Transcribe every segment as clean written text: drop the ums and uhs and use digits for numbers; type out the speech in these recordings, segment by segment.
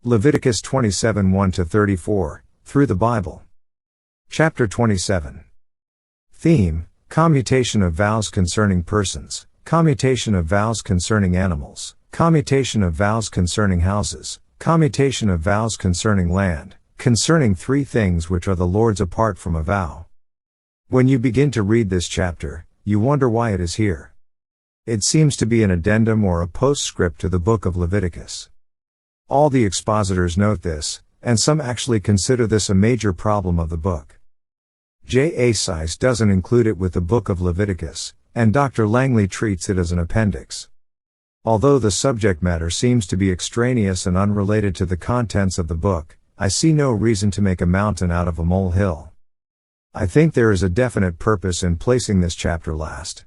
Leviticus 27 1-34, through the Bible. Chapter 27. Theme: Commutation of vows concerning persons, commutation of vows concerning animals, commutation of vows concerning houses, commutation of vows concerning land, concerning three things which are the Lord's apart from a vow. When you begin to read this chapter, you wonder why it is here. It seems to be an addendum or a postscript to the book of Leviticus. All the expositors note this, and some actually consider this a major problem of the book. J. A. Seiss doesn't include it with the book of Leviticus, and Dr. Langley treats it as an appendix. Although the subject matter seems to be extraneous and unrelated to the contents of the book, I see no reason to make a mountain out of a molehill. I think there is a definite purpose in placing this chapter last.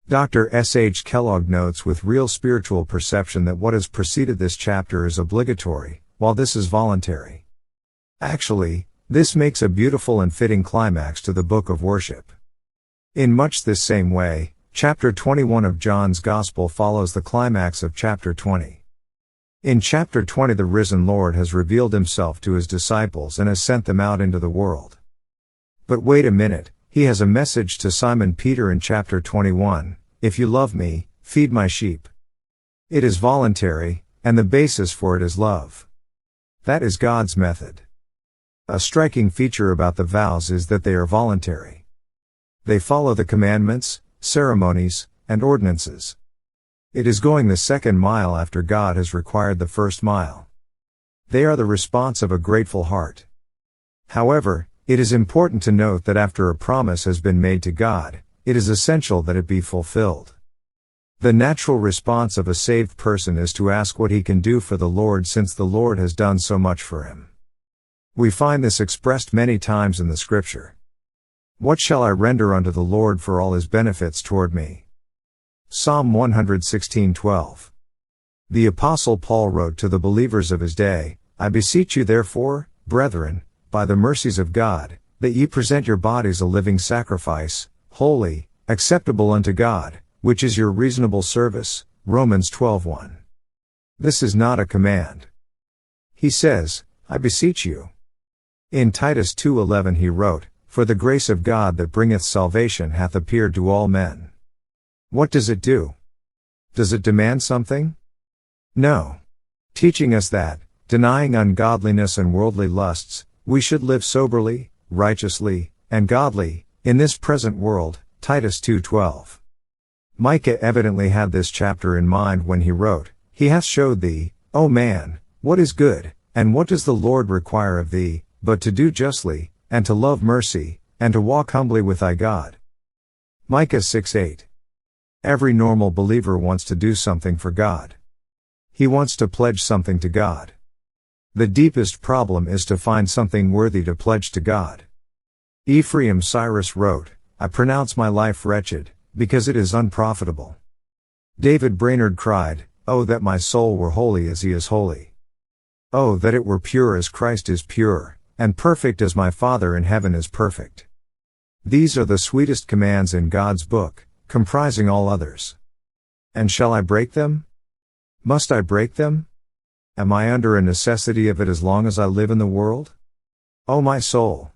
Dr. S. H. Kellogg notes with real spiritual perception that what has preceded this chapter is obligatory, while this is voluntary. Actually, this makes a beautiful and fitting climax to the book of worship. In much this same way, chapter 21 of John's Gospel follows the climax of chapter 20. In chapter 20 the risen Lord has revealed himself to his disciples and has sent them out into the world. But wait a minute, he has a message to Simon Peter in chapter 21, "If you love me, feed my sheep." It is voluntary, and the basis for it is love. That is God's method. A striking feature about the vows is that they are voluntary. They follow the commandments, ceremonies, and ordinances. It is going the second mile after God has required the first mile. They are the response of a grateful heart. However, it is important to note that after a promise has been made to God, it is essential that it be fulfilled. The natural response of a saved person is to ask what he can do for the Lord since the Lord has done so much for him. We find this expressed many times in the Scripture. "What shall I render unto the Lord for all his benefits toward me?" Psalm 116:12. The Apostle Paul wrote to the believers of his day, "I beseech you therefore, brethren, by the mercies of God, that ye present your bodies a living sacrifice, holy, acceptable unto God, which is your reasonable service." Romans 12:1. This is not a command. He says, "I beseech you." In Titus 2:11 he wrote, "For the grace of God that bringeth salvation hath appeared to all men." What does it do? Does it demand something? No. Teaching us that, denying ungodliness and worldly lusts, we should live soberly, righteously, and godly, in this present world, Titus 2:12. Micah evidently had this chapter in mind when he wrote, "He hath showed thee, O man, what is good, and what does the Lord require of thee, but to do justly, and to love mercy, and to walk humbly with thy God." Micah 6:8. Every normal believer wants to do something for God. He wants to pledge something to God. The deepest problem is to find something worthy to pledge to God. Ephraim Cyrus wrote, "I pronounce my life wretched, because it is unprofitable." David Brainerd cried, "Oh that my soul were holy as he is holy. Oh that it were pure as Christ is pure, and perfect as my Father in heaven is perfect." These are the sweetest commands in God's book, comprising all others. And shall I break them? Must I break them? Am I under a necessity of it as long as I live in the world? O my soul!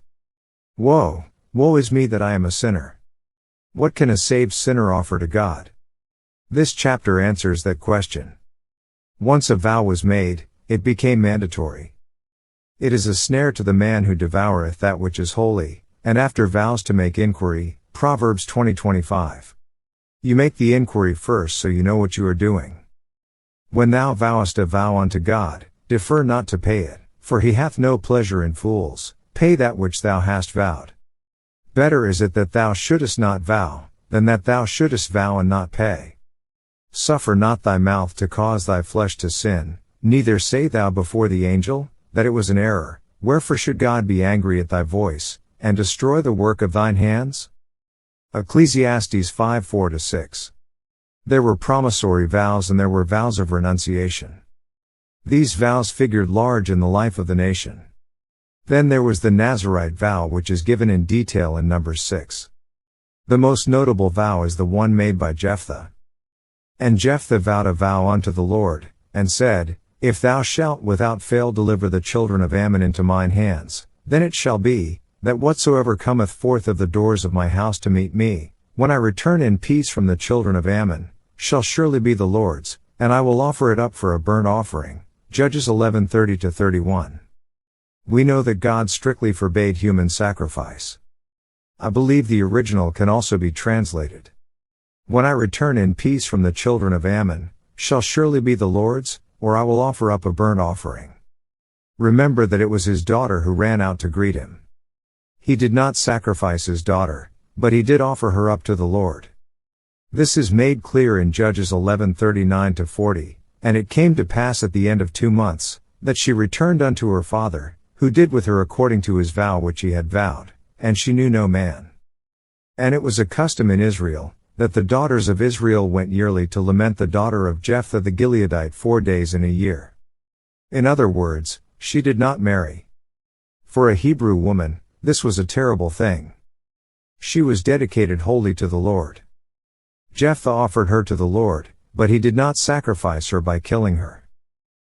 Woe, woe is me that I am a sinner! What can a saved sinner offer to God? This chapter answers that question. Once a vow was made, it became mandatory. It is a snare to the man who devoureth that which is holy, and after vows to make inquiry, Proverbs 20:25. You make the inquiry first so you know what you are doing. When thou vowest a vow unto God, defer not to pay it, for he hath no pleasure in fools. Pay that which thou hast vowed. Better is it that thou shouldest not vow, than that thou shouldest vow and not pay. Suffer not thy mouth to cause thy flesh to sin, neither say thou before the angel, that it was an error. Wherefore should God be angry at thy voice, and destroy the work of thine hands? Ecclesiastes 5:4-6. There were promissory vows and there were vows of renunciation. These vows figured large in the life of the nation. Then there was the Nazirite vow, which is given in detail in Numbers 6. The most notable vow is the one made by Jephthah. And Jephthah vowed a vow unto the Lord, and said, If thou shalt without fail deliver the children of Ammon into mine hands, then it shall be, that whatsoever cometh forth of the doors of my house to meet me, when I return in peace from the children of Ammon, shall surely be the Lord's, and I will offer it up for a burnt offering. Judges 11:30-31. We know that God strictly forbade human sacrifice. I believe the original can also be translated, when I return in peace from the children of Ammon, shall surely be the Lord's, or I will offer up a burnt offering. Remember that it was his daughter who ran out to greet him. He did not sacrifice his daughter, but he did offer her up to the Lord. This is made clear in Judges 11:39-40, and it came to pass at the end of 2 months, that she returned unto her father, who did with her according to his vow which he had vowed, and she knew no man. And it was a custom in Israel, that the daughters of Israel went yearly to lament the daughter of Jephthah the Gileadite 4 days in a year. In other words, she did not marry. For a Hebrew woman, this was a terrible thing. She was dedicated wholly to the Lord. Jephthah offered her to the Lord, but he did not sacrifice her by killing her.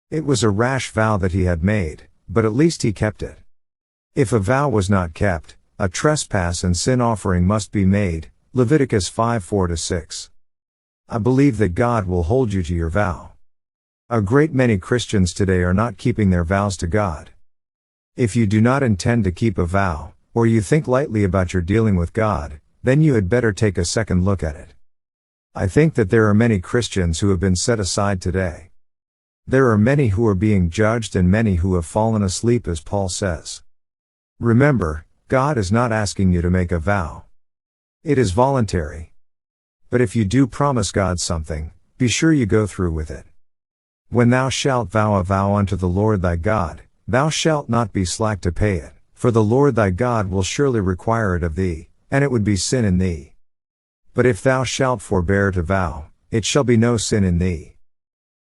It was a rash vow that he had made, but at least he kept it. If a vow was not kept, a trespass and sin offering must be made. Leviticus 5:4-6. I believe that God will hold you to your vow. A great many Christians today are not keeping their vows to God. If you do not intend to keep a vow, or you think lightly about your dealing with God, then you had better take a second look at it. I think that there are many Christians who have been set aside today. There are many who are being judged and many who have fallen asleep, as Paul says. Remember, God is not asking you to make a vow. It is voluntary. But if you do promise God something, be sure you go through with it. When thou shalt vow a vow unto the Lord thy God, thou shalt not be slack to pay it, for the Lord thy God will surely require it of thee, and it would be sin in thee. But if thou shalt forbear to vow, it shall be no sin in thee.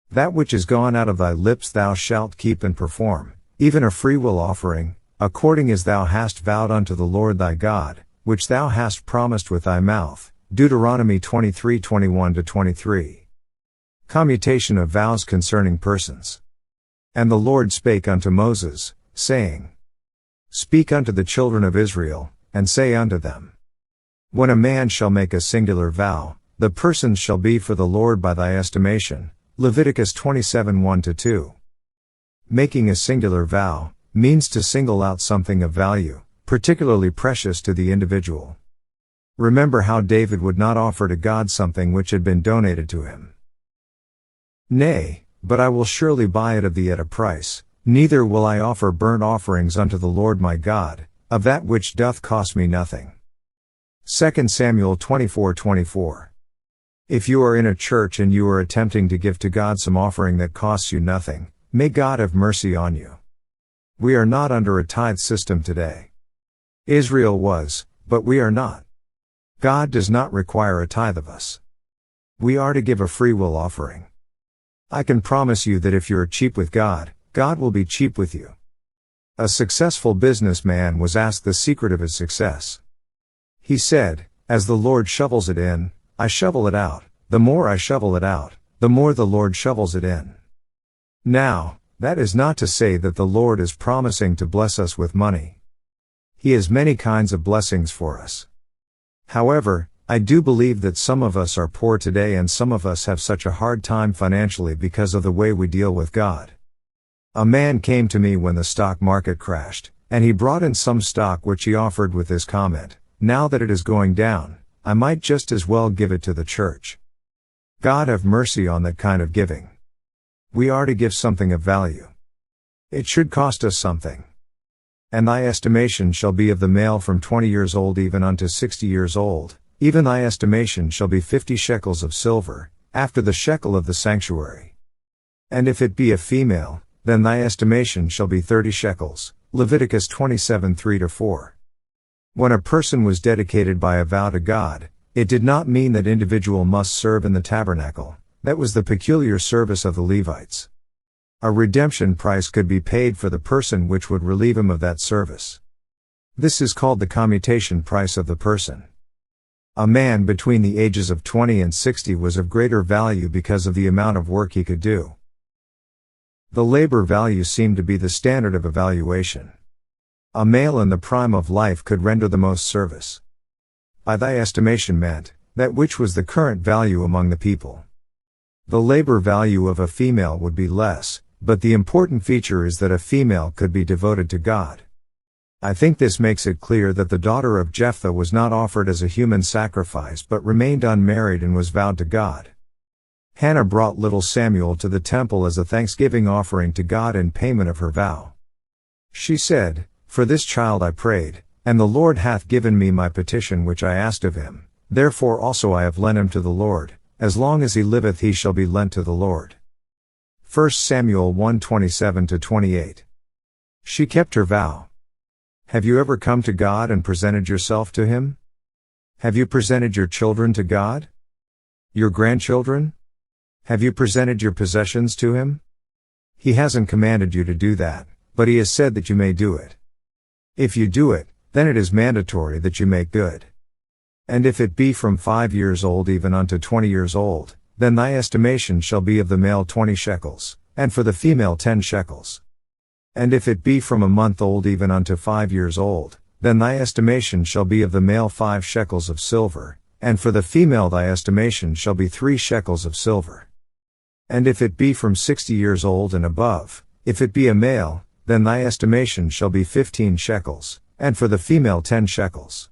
That which is gone out of thy lips thou shalt keep and perform, even a freewill offering, according as thou hast vowed unto the Lord thy God, which thou hast promised with thy mouth. Deuteronomy 23:21-23. Commutation of vows concerning persons. And the Lord spake unto Moses, saying, Speak unto the children of Israel, and say unto them, When a man shall make a singular vow, the persons shall be for the Lord by thy estimation. Leviticus 27:1-2. Making a singular vow means to single out something of value, particularly precious to the individual. Remember how David would not offer to God something which had been donated to him. Nay, but I will surely buy it of thee at a price, neither will I offer burnt offerings unto the Lord my God, of that which doth cost me nothing. 2 Samuel 24:24. If you are in a church and you are attempting to give to God some offering that costs you nothing, may God have mercy on you. We are not under a tithe system today. Israel was, but we are not. God does not require a tithe of us. We are to give a freewill offering. I can promise you that if you're cheap with God, God will be cheap with you. A successful businessman was asked the secret of his success. He said, As the Lord shovels it in, I shovel it out. The more I shovel it out, the more the Lord shovels it in. Now, that is not to say that the Lord is promising to bless us with money. He has many kinds of blessings for us. However, I do believe that some of us are poor today and some of us have such a hard time financially because of the way we deal with God. A man came to me when the stock market crashed, and he brought in some stock which he offered with this comment, Now that it is going down, I might just as well give it to the church. God have mercy on that kind of giving. We are to give something of value. It should cost us something. And thy estimation shall be of the male from 20 years old even unto 60 years old, even thy estimation shall be 50 shekels of silver, after the shekel of the sanctuary. And if it be a female, then thy estimation shall be 30 shekels. Leviticus 27:3-4. When a person was dedicated by a vow to God, it did not mean that individual must serve in the tabernacle. That was the peculiar service of the Levites. A redemption price could be paid for the person which would relieve him of that service. This is called the commutation price of the person. A man between the ages of 20 and 60 was of greater value because of the amount of work he could do. The labor value seemed to be the standard of evaluation. A male in the prime of life could render the most service. By thy estimation meant, that which was the current value among the people. The labor value of a female would be less, but the important feature is that a female could be devoted to God. I think this makes it clear that the daughter of Jephthah was not offered as a human sacrifice but remained unmarried and was vowed to God. Hannah brought little Samuel to the temple as a thanksgiving offering to God in payment of her vow. She said, "For this child I prayed, and the Lord hath given me my petition which I asked of him, therefore also I have lent him to the Lord, as long as he liveth he shall be lent to the Lord." 1 Samuel 1:27-28. She kept her vow. Have you ever come to God and presented yourself to Him? Have you presented your children to God? Your grandchildren? Have you presented your possessions to Him? He hasn't commanded you to do that, but He has said that you may do it. If you do it, then it is mandatory that you make good. And if it be from 5 years old even unto 20 years old, then thy estimation shall be of the male 20 shekels, and for the female 10 shekels. And if it be from a month old even unto 5 years old, then thy estimation shall be of the male 5 shekels of silver, and for the female thy estimation shall be 3 shekels of silver. And if it be from 60 years old and above, if it be a male, then thy estimation shall be 15 shekels, and for the female 10 shekels.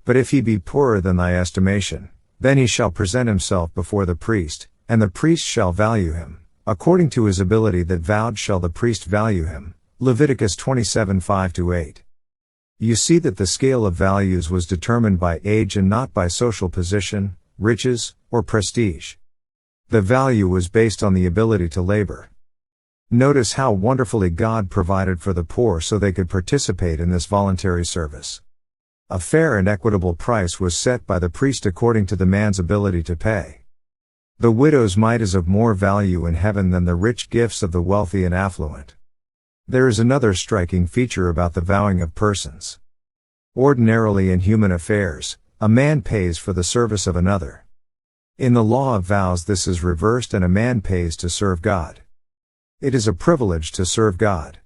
But if he be poorer than thy estimation, then he shall present himself before the priest, and the priest shall value him. According to his ability that vowed shall the priest value him. Leviticus 27:5-8. You see that the scale of values was determined by age and not by social position, riches, or prestige. The value was based on the ability to labor. Notice how wonderfully God provided for the poor so they could participate in this voluntary service. A fair and equitable price was set by the priest according to the man's ability to pay. The widow's mite is of more value in heaven than the rich gifts of the wealthy and affluent. There is another striking feature about the vowing of persons. Ordinarily in human affairs, a man pays for the service of another. In the law of vows this is reversed and a man pays to serve God. It is a privilege to serve God.